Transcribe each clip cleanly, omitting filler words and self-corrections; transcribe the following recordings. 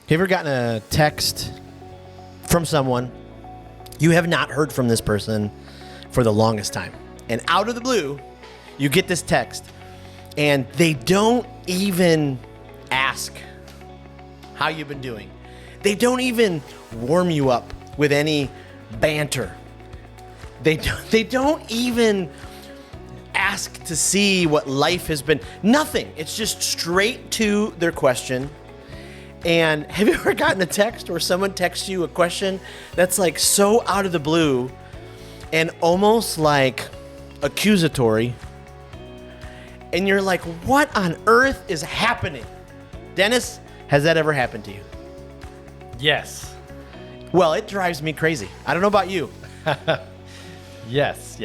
You ever gotten a text from someone you have not heard from this person for the longest time? And out of the blue, you get this text and they don't even ask how you've been doing. They don't even warm you up with any banter. They don't even ask to see what life has been. Nothing. It's just straight to their question. And have you ever gotten a text where someone texts you a question that's like so out of the blue and almost like accusatory? And you're like, what on earth is happening? Dennis, has that ever happened to you? Yes. Well, it drives me crazy. I don't know about you. Yes.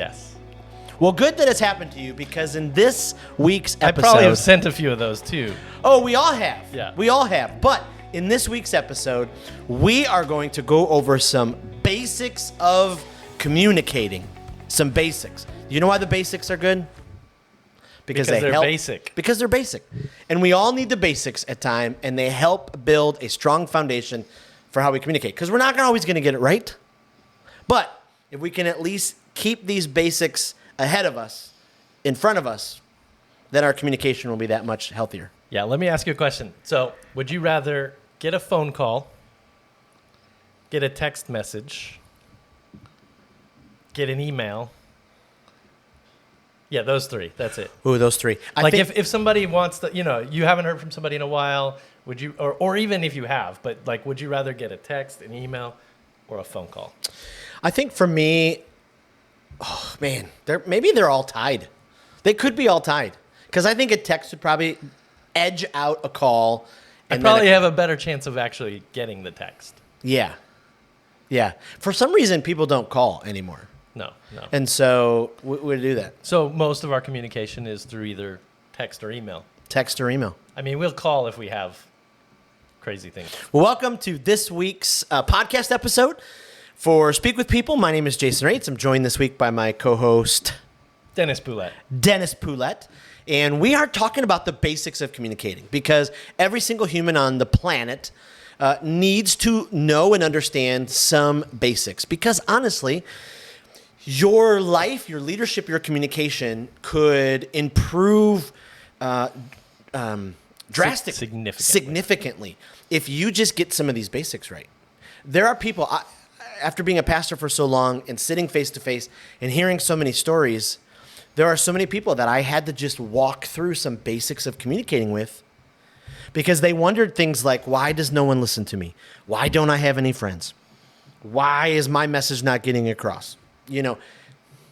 Well, good that it's happened to you, because in this week's I episode... probably have sent a few of those too. Oh, we all have. Yeah. We all have. But in this week's episode, we are going to go over some basics of communicating. Some basics. You know why the basics are good? Because they're help. basic. Because they're basic. And we all need the basics at time, and they help build a strong foundation for how we communicate. Because we're not always going to get it right. But if we can at least keep these basics ahead of us, in front of us, then our communication will be that much healthier. Yeah, let me ask you a question. So, would you rather get a phone call, get a text message, get an email? Yeah, those three. That's it. Ooh, those three. I think if somebody wants to, you haven't heard from somebody in a while, would you, or even if you have, but like, would you rather get a text, an email, or a phone call? I think for me, oh man, maybe they're all tied. They could be all tied. Because I think a text would probably edge out a call. And probably have a better chance of actually getting the text. Yeah. For some reason, people don't call anymore. No. And so we do that. So most of our communication is through either text or email. Text or email. I mean, we'll call if we have crazy things. Well, welcome to this week's podcast episode for Speak with People. My name is Jason Rates. I'm joined this week by my co-host, Dennis Poulet. And we are talking about the basics of communicating, because every single human on the planet needs to know and understand some basics. Because honestly, your life, your leadership, your communication could improve significantly if you just get some of these basics right. There are people, after being a pastor for so long and sitting face to face and hearing so many stories, there are so many people that I had to just walk through some basics of communicating with, because they wondered things like, why does no one listen to me? Why don't I have any friends? Why is my message not getting across?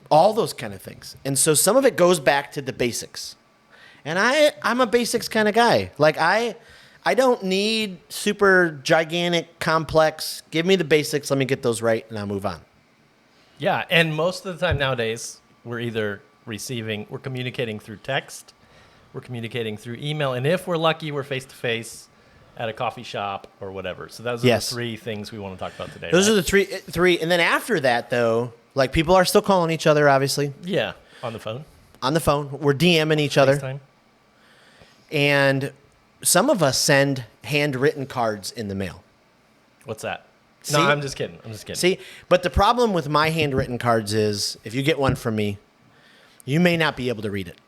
All those kind of things. And so some of it goes back to the basics. And I'm a basics kind of guy. Like I don't need super gigantic, complex. Give me the basics. Let me get those right, and I'll move on. Yeah, and most of the time nowadays, we're communicating through text, we're communicating through email, and if we're lucky, we're face-to-face at a coffee shop or whatever. So those are the three things we want to talk about today. Those are the three. And then after that, though, like people are still calling each other, obviously. Yeah, on the phone. We're DMing each other. FaceTime. And some of us send handwritten cards in the mail. What's that? See? No, I'm just kidding. See, but the problem with my handwritten cards is if you get one from me, you may not be able to read it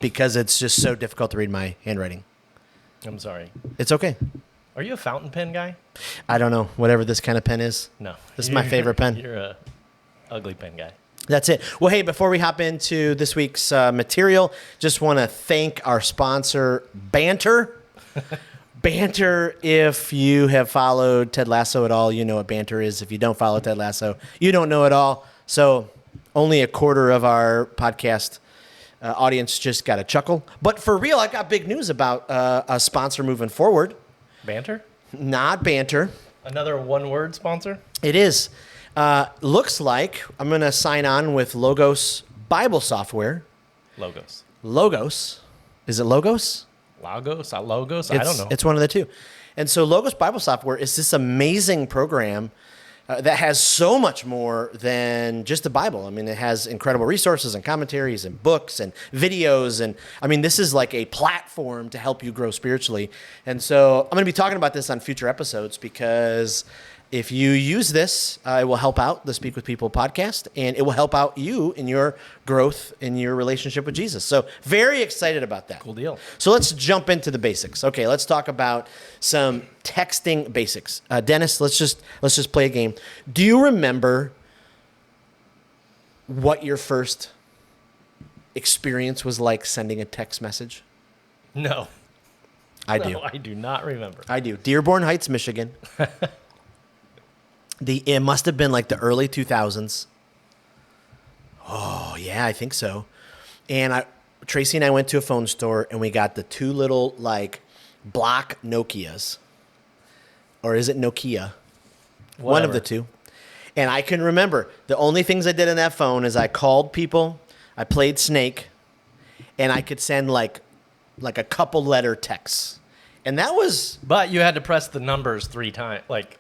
because it's just so difficult to read my handwriting. I'm sorry. It's okay. Are you a fountain pen guy? I don't know. Whatever this kind of pen is. No. This is my favorite pen. You're a ugly pen guy. That's it. Well, hey, before we hop into this week's material, just want to thank our sponsor, Banter. Banter, if you have followed Ted Lasso at all, you know what Banter is. If you don't follow Ted Lasso, you don't know it all. So only a quarter of our podcast audience just got a chuckle. But for real, I got big news about a sponsor moving forward. Banter? Not Banter. Another one-word sponsor? It is. Looks like I'm going to sign on with Logos Bible Software. Logos. Is it Logos? Logos? I don't know. It's one of the two. And so Logos Bible Software is this amazing program that has so much more than just the Bible. I mean, it has incredible resources and commentaries and books and videos. And I mean, this is like a platform to help you grow spiritually. And so I'm going to be talking about this on future episodes because if you use this, it will help out the Speak with People podcast, and it will help out you in your growth in your relationship with Jesus. So very excited about that. Cool deal. So let's jump into the basics. Okay, let's talk about some texting basics. Dennis, let's just play a game. Do you remember what your first experience was like sending a text message? No. I do. No, I do not remember. I do. Dearborn Heights, Michigan. It must have been like the early 2000s. Oh, yeah, I think so. And Tracy and I went to a phone store and we got the two little like block Nokias. Or is it Nokia? One of the two. And I can remember the only things I did on that phone is I called people, I played Snake, and I could send like a couple letter texts. And that was... But you had to press the numbers 3 times, like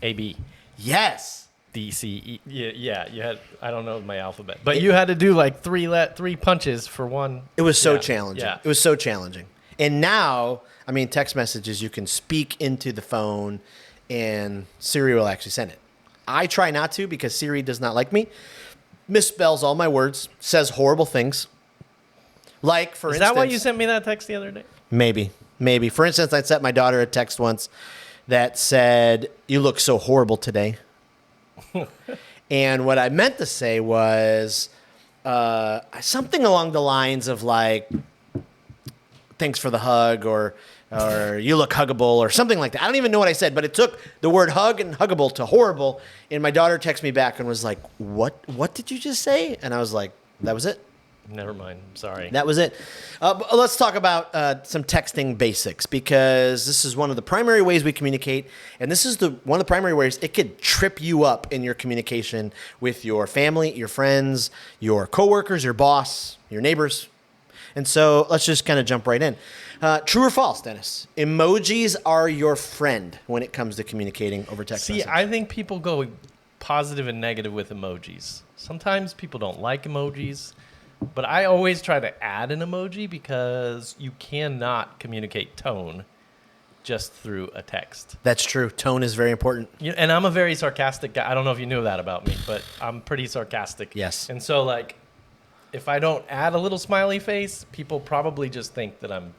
A, B. Yes. D, C, E. Yeah, you had, I don't know my alphabet. But you had to do like 3 punches for one. It was so challenging. Yeah. It was so challenging. And now, I mean, text messages, you can speak into the phone and Siri will actually send it. I try not to because Siri does not like me. Misspells all my words, says horrible things. Like, for instance... Is that why you sent me that text the other day? Maybe. For instance, I sent my daughter a text once that said, "You look so horrible today." And what I meant to say was something along the lines of like, "Thanks for the hug," or "You look huggable," or something like that. I don't even know what I said, but it took the word hug and huggable to horrible. And my daughter texted me back and was like, What did you just say? And I was like, that was it. Never mind. Sorry. That was it. But let's talk about some texting basics because this is one of the primary ways we communicate. And this is one of the primary ways it could trip you up in your communication with your family, your friends, your coworkers, your boss, your neighbors. And so let's just kind of jump right in. True or false, Dennis? Emojis are your friend when it comes to communicating over text message. I think people go positive and negative with emojis. Sometimes people don't like emojis. But I always try to add an emoji because you cannot communicate tone just through a text. That's true. Tone is very important. And I'm a very sarcastic guy. I don't know if you knew that about me, but I'm pretty sarcastic. Yes. And so, like, if I don't add a little smiley face, people probably just think that I'm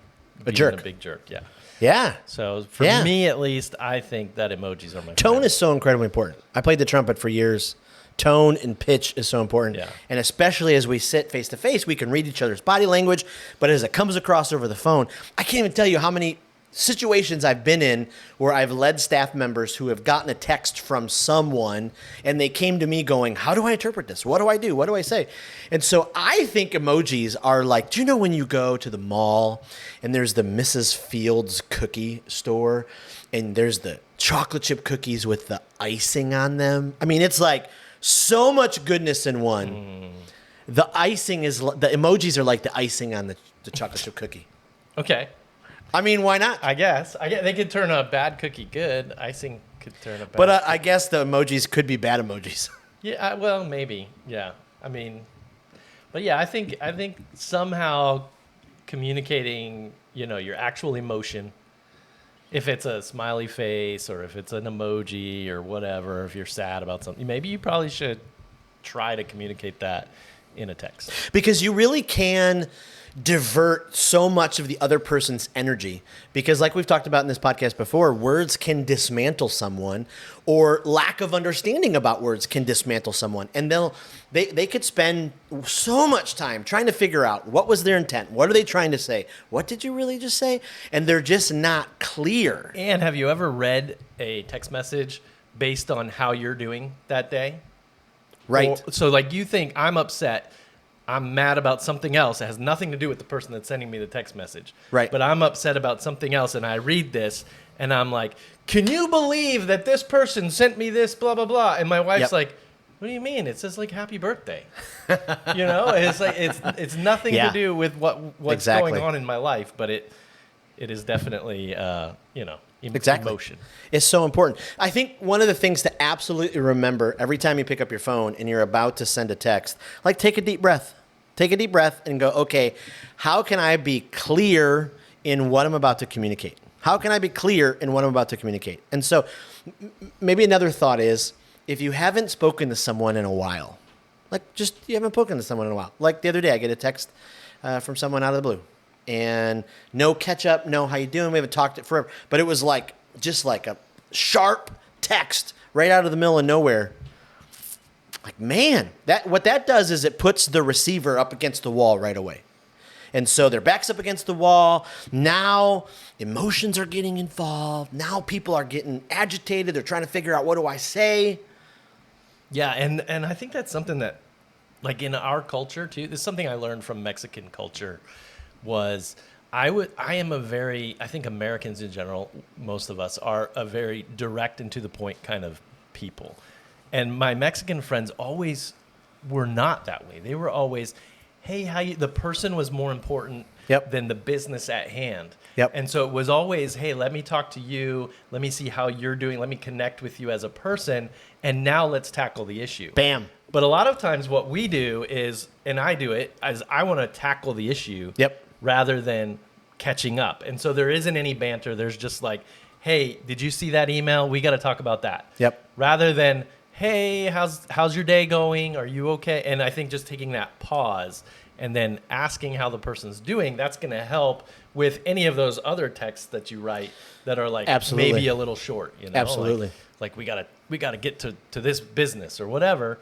a jerk. A big jerk. Yeah. Yeah. So for me, at least, I think that emojis are my Tone friend. is so incredibly important. I played the trumpet for years. Tone and pitch is so important. Yeah. And especially as we sit face to face, we can read each other's body language. But as it comes across over the phone, I can't even tell you how many situations I've been in where I've led staff members who have gotten a text from someone and they came to me going, "How do I interpret this? What do I do? What do I say?" And so I think emojis are like, do you know when you go to the mall and there's the Mrs. Fields cookie store and there's the chocolate chip cookies with the icing on them? I mean, it's like so much goodness in one. The icing is, the emojis are like the icing on the chocolate chip cookie. Okay. I mean, why not? I guess they could turn a bad cookie good. Icing could turn a bad. But I guess the emojis could be bad emojis. Yeah, well, maybe. Yeah. I mean, but yeah, I think somehow communicating, your actual emotion, if it's a smiley face or if it's an emoji or whatever, if you're sad about something, maybe you probably should try to communicate that in a text. Because you really can divert so much of the other person's energy. Because like we've talked about in this podcast before, words can dismantle someone, or lack of understanding about words can dismantle someone. And they could spend so much time trying to figure out what was their intent. What are they trying to say? What did you really just say? And they're just not clear. And have you ever read a text message based on how you're doing that day? Right. So like you think I'm upset, I'm mad about something else. It has nothing to do with the person that's sending me the text message. Right. But I'm upset about something else, and I read this, and I'm like, "Can you believe that this person sent me this, blah, blah, blah?" And my wife's like, "What do you mean? It says, like, happy birthday." It's like it's nothing to do with what's exactly going on in my life, but it is definitely, Exactly. emotion. It's so important. I think one of the things to absolutely remember every time you pick up your phone and you're about to send a text, like take a deep breath. Take a deep breath and go, okay, how can I be clear in what I'm about to communicate? How can I be clear in what I'm about to communicate? And so maybe another thought is, if you haven't spoken to someone in a while, like just you haven't spoken to someone in a while. Like the other day, I get a text from someone out of the blue. And no catch up, no how you doing? We haven't talked it forever. But it was like just like a sharp text right out of the middle of nowhere. Like, man, what that does is it puts the receiver up against the wall right away. And so their back's up against the wall. Now emotions are getting involved. Now people are getting agitated. They're trying to figure out, what do I say? Yeah, and I think that's something that, like in our culture too, this is something I learned from Mexican culture, was I think Americans in general, most of us, are a very direct and to the point kind of people. And my Mexican friends always were not that way. They were always, hey, the person was more important than the business at hand. Yep. And so it was always, hey, let me talk to you. Let me see how you're doing. Let me connect with you as a person. And now let's tackle the issue. Bam. But a lot of times what we do is, and I do it, is I want to tackle the issue rather than catching up. And so there isn't any banter. There's just like, hey, did you see that email? We got to talk about that. Yep. Rather than, hey, how's your day going? Are you okay? And I think just taking that pause and then asking how the person's doing, that's going to help with any of those other texts that you write that are like maybe a little short. You know? Absolutely. Like we gotta get to this business or whatever.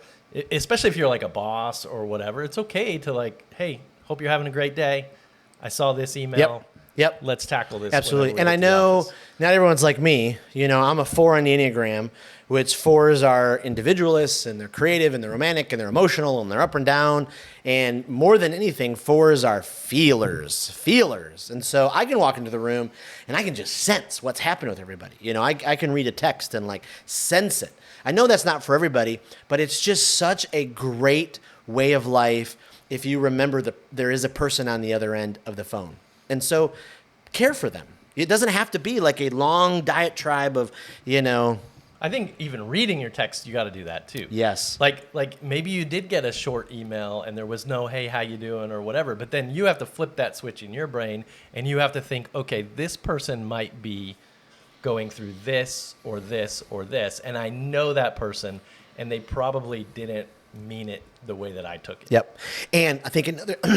Especially if you're like a boss or whatever, it's okay to like, hey, hope you're having a great day. I saw this email. Yep. Let's tackle this. Absolutely. And I know not everyone's like me. You know, I'm a 4 on the Enneagram, which 4s are individualists and they're creative and they're romantic and they're emotional and they're up and down. And more than anything, 4s are feelers. And so I can walk into the room and I can just sense what's happening with everybody. You know, I can read a text and like sense it. I know that's not for everybody, but it's just such a great way of life if you remember there is a person on the other end of the phone. And so care for them. It doesn't have to be like a long diatribe of, you know. I think even reading your text, you got to do that too. Yes. Like maybe you did get a short email and there was no, hey, how you doing or whatever. But then you have to flip that switch in your brain and you have to think, okay, this person might be going through this or this or this. And I know that person and they probably didn't mean it the way that I took it. Yep. And I think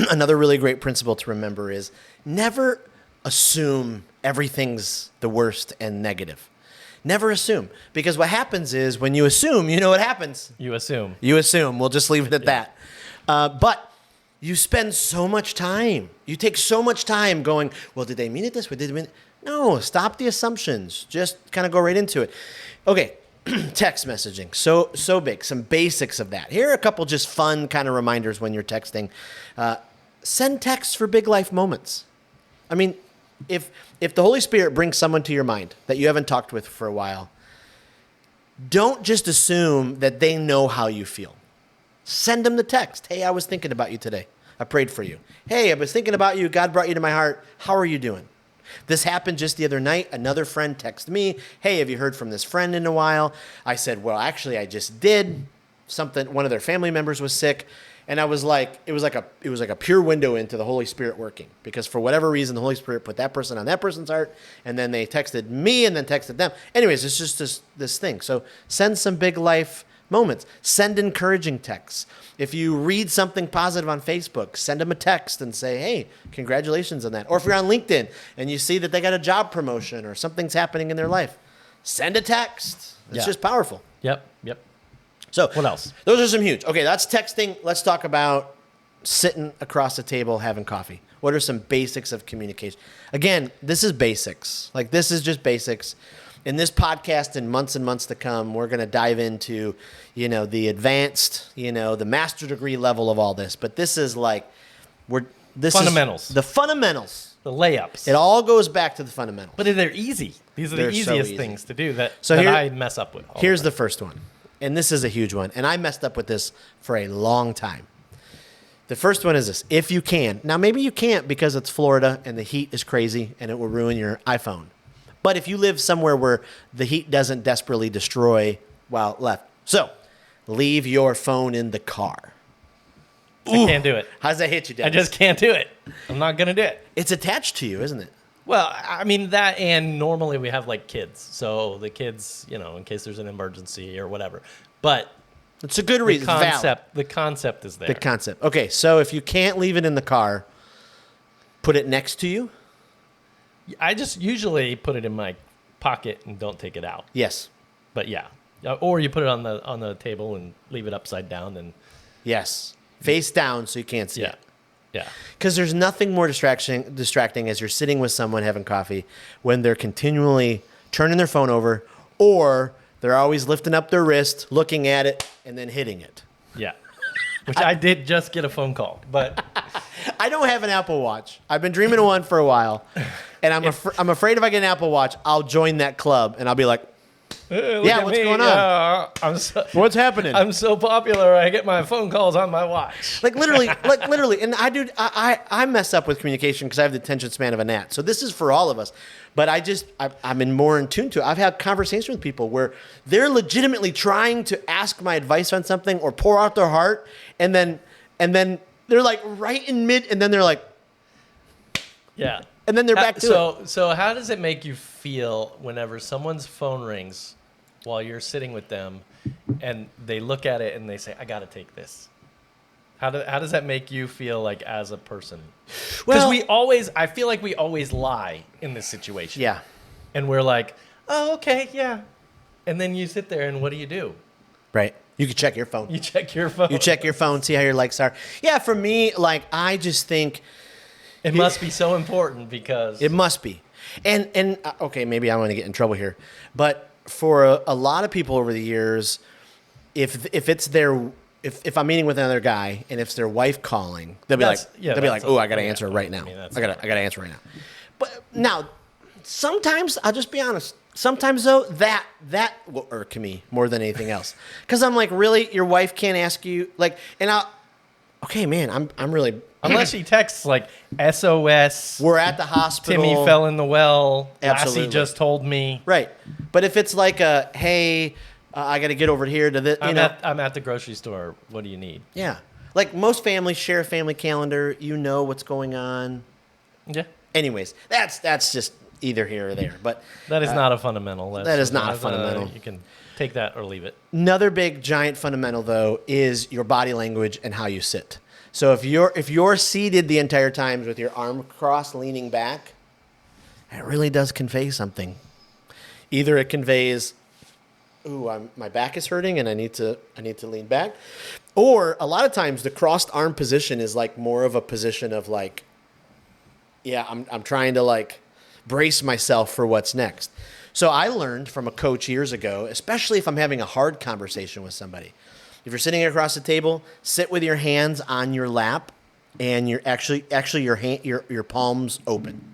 another really great principle to remember is never assume everything's the worst and negative. Never assume. Because what happens is when you assume, you know what happens. You assume. We'll just leave it at that. But you spend so much time. You take so much time going, well, did they mean it this way? Did they mean it? No, stop the assumptions. Just kind of go right into it. Okay. Text messaging, so big. Some basics of that. Here are a couple just fun kind of reminders when you're texting. Send texts for big life moments. I mean, if the Holy Spirit brings someone to your mind that you haven't talked with for a while, don't just assume that they know how you feel. Send them the text. Hey, I was thinking about you today. I prayed for you. Hey, I was thinking about you. God brought you to my heart. How are you doing? This happened just the other night. Another friend texted me, hey, have you heard from this friend in a while? I said, well, actually, I just did. One of their family members was sick. And I was like, it was like a pure window into the Holy Spirit working. Because for whatever reason, the Holy Spirit put that person on that person's heart. And then they texted me and then texted them. Anyways, it's just this thing. So send some big life moments. Send encouraging texts. If you read something positive on Facebook, send them a text and say, hey, congratulations on that. Or if you're on LinkedIn and you see that they got a job promotion or something's happening in their life, send a text. It's just powerful. Yep. So what else? Those are some huge. Okay, that's texting. Let's talk about sitting across the table having coffee. What are some basics of communication? Again, this is basics. Like this is just basics. In this podcast, in months and months to come, we're going to dive into, the advanced, the master degree level of all this. But this is like, fundamentals. The fundamentals. The layups. It all goes back to the fundamentals. But they're easy. These are the easiest things to do that I mess up with. Here's the first one. And this is a huge one. And I messed up with this for a long time. The first one is this. If you can. Now, maybe you can't because it's Florida and the heat is crazy and it will ruin your iPhone. But if you live somewhere where the heat doesn't desperately destroy while left. So, leave your phone in the car. I can't do it. How's that hit you, Dennis? I just can't do it. I'm not going to do it. It's attached to you, isn't it? Well, I mean, that, and normally we have like kids. So the kids, in case there's an emergency or whatever. But It's a good reason. the concept is there. The concept. Okay, so if you can't leave it in the car, put it next to you? I just usually put it in my pocket and don't take it out. Yes. But yeah. Or you put it on the table and leave it upside down and Yes. Face down so you can't see yeah. it. Yeah. Because there's nothing more distracting as you're sitting with someone having coffee when they're continually turning their phone over or they're always lifting up their wrist, looking at it, and then hitting it. Yeah. Which I did just get a phone call, but I don't have an Apple Watch. I've been dreaming of one for a while, and I'm afraid if I get an Apple Watch, I'll join that club, and I'll be like, yeah, what's going on? What's happening? I'm so popular. I get my phone calls on my watch. Like literally, and I mess up with communication because I have the attention span of a gnat. So this is for all of us. But I'm more in tune to it. I've had conversations with people where they're legitimately trying to ask my advice on something or pour out their heart, and then they're like right in mid, and then they're like, yeah, and then they're back to it. So how does it make you feel whenever someone's phone rings while you're sitting with them, and they look at it and they say, "I got to take this"? How does that make you feel like as a person? Because I feel like we always lie in this situation. Yeah. And we're like, oh, okay, yeah. And then you sit there and what do? Right. You can check your phone. You check your phone. You check your phone, see how your likes are. Yeah, for me, like, I just think it must be so important because it must be. And okay, maybe I'm going to get in trouble here. But for a lot of people over the years, if it's their if I'm meeting with another guy and if it's their wife calling, they'll be like, "Oh, I got to answer right now. I got to answer right now." But now, sometimes I'll just be honest. Sometimes though, that will irk me more than anything else, because I'm like, really, your wife can't ask you like, and okay, man, I'm really. Unless she texts like SOS. We're at the hospital. Timmy fell in the well. Absolutely. Lassie just told me. Right, but if it's like hey. I got to get over here to this. I'm at the grocery store. What do you need? Yeah. Like most families share a family calendar. You know what's going on. Yeah. Anyways, that's just either here or there. But that is not a fundamental. That is not a fundamental. You can take that or leave it. Another big giant fundamental though is your body language and how you sit. So if you're seated the entire time with your arm crossed, leaning back, it really does convey something. Either it conveys, ooh, my back is hurting and I need to lean back. Or a lot of times the crossed arm position is like more of a position of like, yeah, I'm trying to like brace myself for what's next. So I learned from a coach years ago, especially if I'm having a hard conversation with somebody. If you're sitting across the table, sit with your hands on your lap and you're actually your palms open.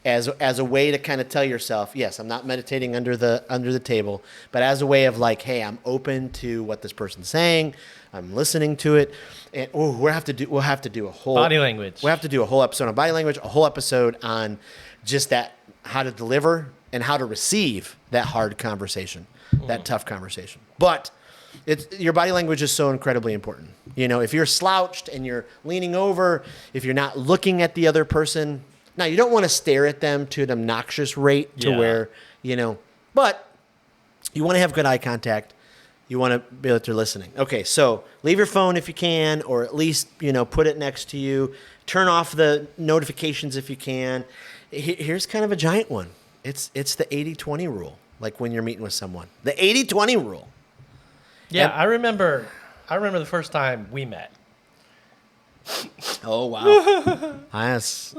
As a way to kind of tell yourself, yes, I'm not meditating under the table, but as a way of like, hey, I'm open to what this person's saying, I'm listening to it, and we'll have to do a whole body language. We'll have to do a whole episode on body language, a whole episode on just that, how to deliver and how to receive that hard conversation, that tough conversation. But your body language is so incredibly important. If you're slouched and you're leaning over, if you're not looking at the other person. Now, you don't want to stare at them to an obnoxious rate to where, but you want to have good eye contact. You want to be able to listening. Okay, so leave your phone if you can, or at least, put it next to you. Turn off the notifications if you can. Here's kind of a giant one. It's the 80-20 rule, like when you're meeting with someone. The 80-20 rule. Yeah, I remember the first time we met. Oh wow! Yes.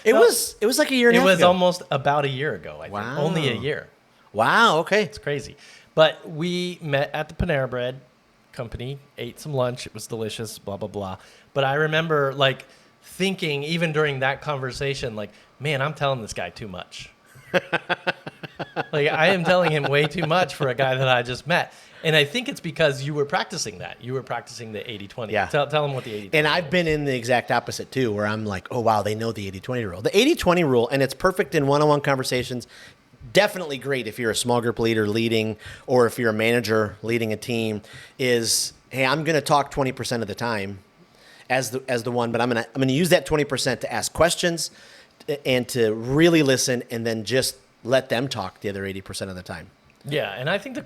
It was like a year and a half ago. It was almost about a year ago. I think. Wow. Only a year. Wow. Okay. It's crazy. But we met at the Panera Bread company, ate some lunch. It was delicious. Blah blah blah. But I remember like thinking, even during that conversation, like, man, I'm telling this guy too much. Like, I am telling him way too much for a guy that I just met. And I think it's because you were practicing that. You were practicing the 80-20. Yeah. Tell him what the 80-20 And I've been in the exact opposite too, where I'm like, oh, wow, they know the 80-20 rule. The 80-20 rule, and it's perfect in one-on-one conversations. Definitely great if you're a small group leader leading, or if you're a manager leading a team, is, hey, I'm going to talk 20% of the time as the one, but I'm going to use that 20% to ask questions and to really listen, and then just let them talk the other 80% of the time. Yeah, and I think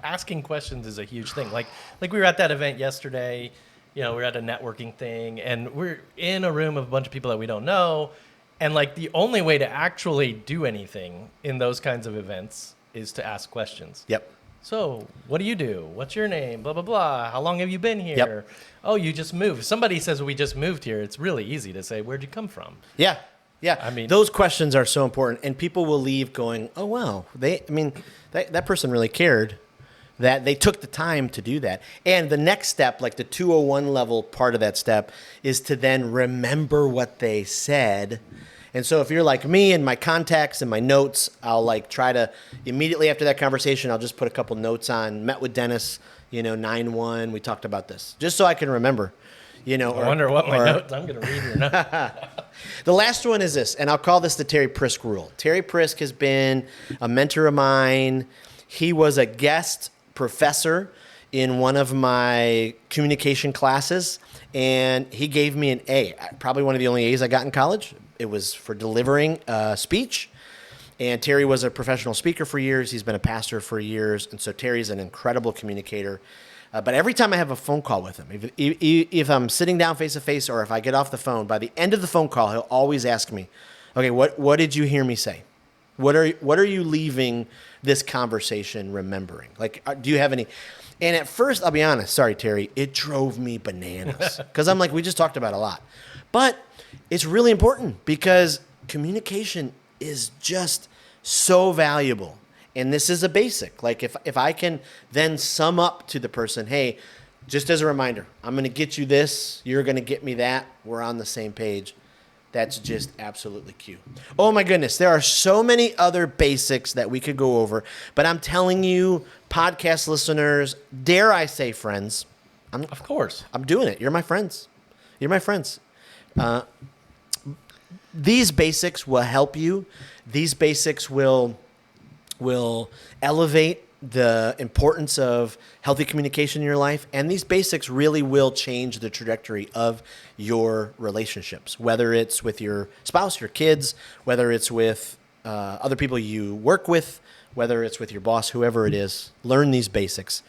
asking questions is a huge thing. Like we were at that event yesterday, we were at a networking thing, and we're in a room of a bunch of people that we don't know. And like the only way to actually do anything in those kinds of events is to ask questions. Yep. So, what do you do? What's your name? Blah, blah, blah. How long have you been here? Yep. Oh, you just moved. If somebody says we just moved here, it's really easy to say, where'd you come from? Yeah. Yeah. I mean, those questions are so important, and people will leave going, oh, wow. That person really cared that they took the time to do that. And the next step, like the 201 level part of that step, is to then remember what they said. And so if you're like me and my contacts and my notes, I'll like try to immediately after that conversation, I'll just put a couple notes on, met with Dennis, 9-1, we talked about this, just so I can remember. I wonder what my notes, I'm going to read your notes. The last one is this, and I'll call this the Terry Prisk rule. Terry Prisk has been a mentor of mine. He was a guest professor in one of my communication classes, and he gave me an A, probably one of the only A's I got in college. It was for delivering a speech. And Terry was a professional speaker for years. He's been a pastor for years. And so Terry's an incredible communicator. But every time I have a phone call with him, if I'm sitting down face to face or if I get off the phone, by the end of the phone call, he'll always ask me, okay, what did you hear me say? What are you leaving this conversation remembering? Like, do you have any? And at first, I'll be honest, sorry, Terry, it drove me bananas. Because I'm like, we just talked about a lot. But it's really important because communication is just so valuable. And this is a basic. Like if I can then sum up to the person, hey, just as a reminder, I'm going to get you this, you're going to get me that, we're on the same page. That's just absolutely cute. Oh my goodness, there are so many other basics that we could go over, but I'm telling you, podcast listeners, dare I say friends, Of course. I'm doing it. You're my friends. You're my friends. These basics will help you. These basics will elevate the importance of healthy communication in your life. And these basics really will change the trajectory of your relationships, whether it's with your spouse, your kids, whether it's with other people you work with, whether it's with your boss, whoever it is. Learn these basics.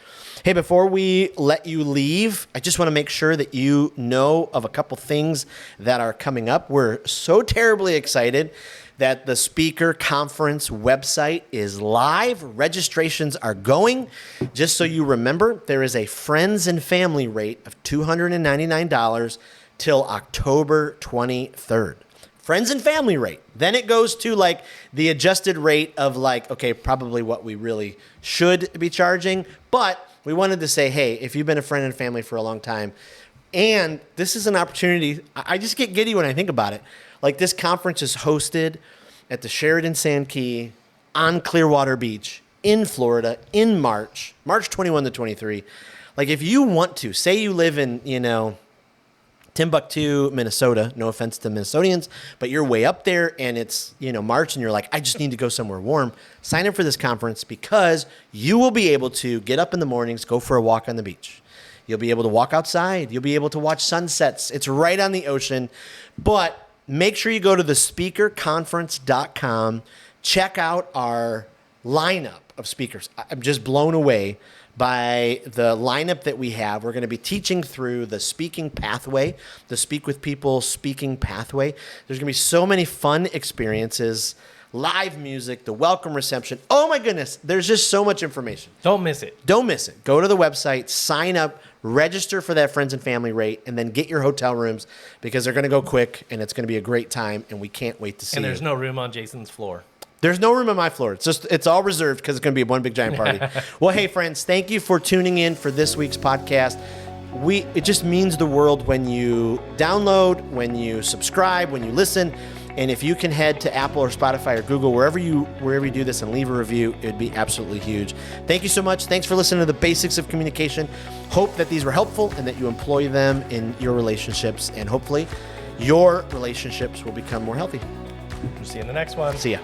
Hey, before we let you leave, I just want to make sure that you know of a couple things that are coming up. We're so terribly excited that the speaker conference website is live. Registrations are going. Just so you remember, there is a friends and family rate of $299 till October 23rd. Friends and family rate. Then it goes to like the adjusted rate of like, okay, probably what we really should be charging. But we wanted to say, hey, if you've been a friend and family for a long time, and this is an opportunity, I just get giddy when I think about it. Like this conference is hosted at the Sheraton Sand Key on Clearwater Beach in Florida in March 21 to 23. Like if you want to, say you live in, Timbuktu, Minnesota, no offense to Minnesotans, but you're way up there and it's, March and you're like, I just need to go somewhere warm. Sign up for this conference because you will be able to get up in the mornings, go for a walk on the beach. You'll be able to walk outside. You'll be able to watch sunsets. It's right on the ocean. But make sure you go to thespeakerconference.com. Check out our lineup of speakers. I'm just blown away by the lineup that we have. We're going to be teaching through the speaking pathway, the Speak with People speaking pathway. There's going to be so many fun experiences, live music, the welcome reception. Oh my goodness, there's just so much information. Don't miss it. Don't miss it. Go to the website, sign up, register for that friends and family rate, and then get your hotel rooms because they're going to go quick and it's going to be a great time and we can't wait to see you. And there's no room on Jason's floor. There's no room on my floor. It's all reserved because it's going to be one big giant party. Well, hey friends, thank you for tuning in for this week's podcast. It just means the world when you download, when you subscribe, when you listen. And if you can head to Apple or Spotify or Google, wherever you do this, and leave a review, it would be absolutely huge. Thank you so much. Thanks for listening to the basics of communication. Hope that these were helpful and that you employ them in your relationships, and hopefully your relationships will become more healthy. We'll see you in the next one. See ya.